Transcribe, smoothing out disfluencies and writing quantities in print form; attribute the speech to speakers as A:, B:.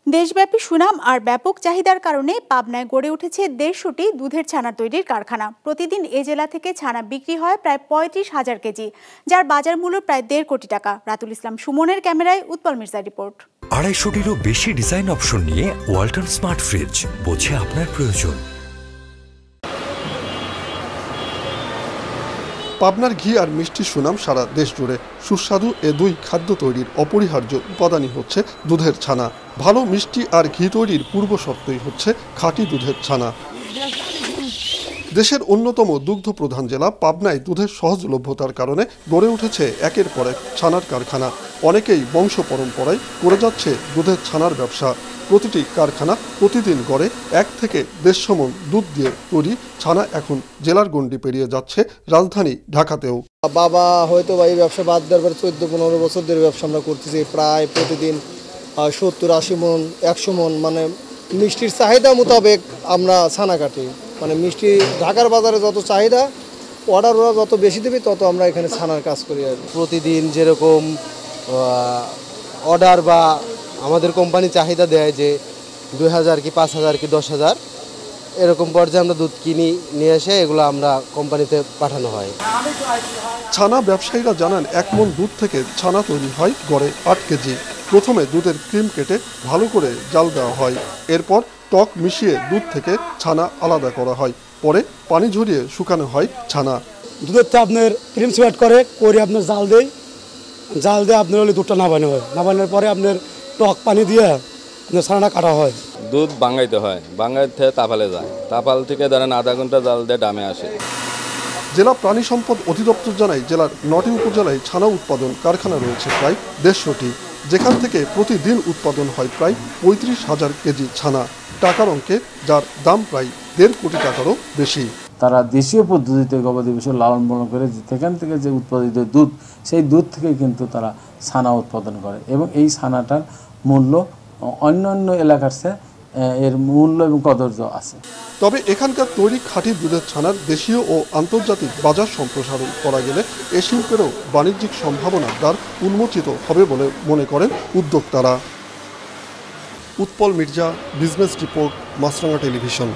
A: দেশব্যাপী সুনাম আর ব্যাপক চাহিদার কারণে পাবনায় গড়ে উঠেছে ১৫০টি দুধের ছানা তৈরির কারখানা। প্রতিদিন এ জেলা থেকে ছানা বিক্রি হয় প্রায় ৩৫,০০০ কেজি, যার বাজার মূল্য প্রায় ১.৫ কোটি টাকা। রাতুল ইসলাম সুমনের ক্যামেরায় উৎপল মির্জার রিপোর্ট।
B: ২৫০টিরও বেশি ডিজাইন অপশন নিয়ে ওয়ালটন স্মার্ট ফ্রিজ, বোঝে আপনার প্রয়োজন।
C: পাবনার ঘি আর মিষ্টির সুনাম সারা দেশ জুড়ে। সুস্বাদু এ দুই খাদ্য তৈরির অপরিহার্য উপাদানই হচ্ছে দুধের ছানা। ভালো মিষ্টি আর ঘি তৈরির পূর্ব শর্তই হচ্ছে খাঁটি দুধের ছানা। দেশের অন্যতম দুগ্ধ প্রধান জেলা পাবনায় দুধের সহজলভ্যতার কারণে গড়ে উঠেছে একের পর এক ছানার কারখানা। অনেকেই বংশ পরম্পরায় করে যাচ্ছে দুধের ছানার ব্যবসা। প্রতিটি কারখানা প্রতিদিন গড়ে ১ থেকে ১৫০ মণ দুধ দিয়ে তৈরি ছানা এখন জেলার গণ্ডি পেরিয়ে যাচ্ছে রাজধানী ঢাকাতেও।
D: বাবা হয়তো এই ব্যবসা বাদ দেওয়ার পর ১৪-১৫ বছর ধরে ব্যবসা আমরা করতেছি। প্রায় প্রতিদিন ৭০-৮০ মণ ১০০ মণ মানে মিষ্টির চাহিদা মোতাবেক আমরা ছানা কাটি। মানে মিষ্টি ঢাকার বাজারে যত চাহিদা, অর্ডার ওরা যত বেশি দেবে তত আমরা এখানে ছানার কাজ করি। আর প্রতিদিন যেরকম অর্ডার বা আমাদের কোম্পানি চাহিদা দেয় যে ২,০০০ কি ৫,০০০ কি ১০,০০০ এরকম পর্যায়ে আমরা দুধ কিনি, নিয়ে এসে এগুলো আমরা কোম্পানিতে পাঠানো হয়।
C: ছানা ব্যবসায়ীরা জানান ১ মণ দুধ থেকে ছানা তৈরি হয় গড়ে ৮ কেজি। প্রথমে দুধের ক্রিম কেটে ভালো করে জাল দেওয়া হয়, এরপর টক মিশিয়ে দুধ থেকে ছানা আলাদা করা হয়, পরে পানি ঝরিয়ে শুকানো হয় ছানা।
E: দুধের আপনার ক্রিম সোয়েট করে আপনার জাল দিয়ে আপনার হলে দুধটা নাবানো হয়। নাবানোর পরে আপনার টক পানি দিয়ে আপনার ছানাটা কাটা হয়।
F: দুধ বাঙাইতে হয়, বাঙাইতে তাপালে যায়, তাপাল থেকে ধরেন আধা ঘন্টা জাল দিয়ে ডামে আসে।
C: জেলা প্রাণী সম্পদ অধিদপ্তর জানায় জেলার ৯টি উপজেলায় ছানা উৎপাদন কারখানা রয়েছে প্রায় ১৫০টি, যেখান থেকে প্রতিদিন উৎপাদন হয় প্রায় ৩৫,০০০ কেজি ছানা, টাকার অঙ্কে যার দাম প্রায় ১.৫ কোটি টাকারও বেশি।
G: তারা দেশীয় পদ্ধতিতে গবাদি পশু লালন পালন করে সেখান থেকে যে উৎপাদিত দুধ, সেই দুধ থেকে কিন্তু তারা ছানা উৎপাদন করে এবং এই ছানাটার মূল্য অন্যান্য এলাকার চেয়ে এর মূল্য এবং কদর্য আছে।
C: তবে এখানকার তৈরি খাঁটি দুধের ছানার দেশীয় ও আন্তর্জাতিক বাজার সম্প্রসারণ করা গেলে এ শিল্পেরও বাণিজ্যিক সম্ভাবনার দ্বার উন্মোচিত হবে বলে মনে করেন উদ্যোক্তারা। উৎপল মির্জা, বিজনেস রিপোর্ট, মাছরাঙা টেলিভিশন।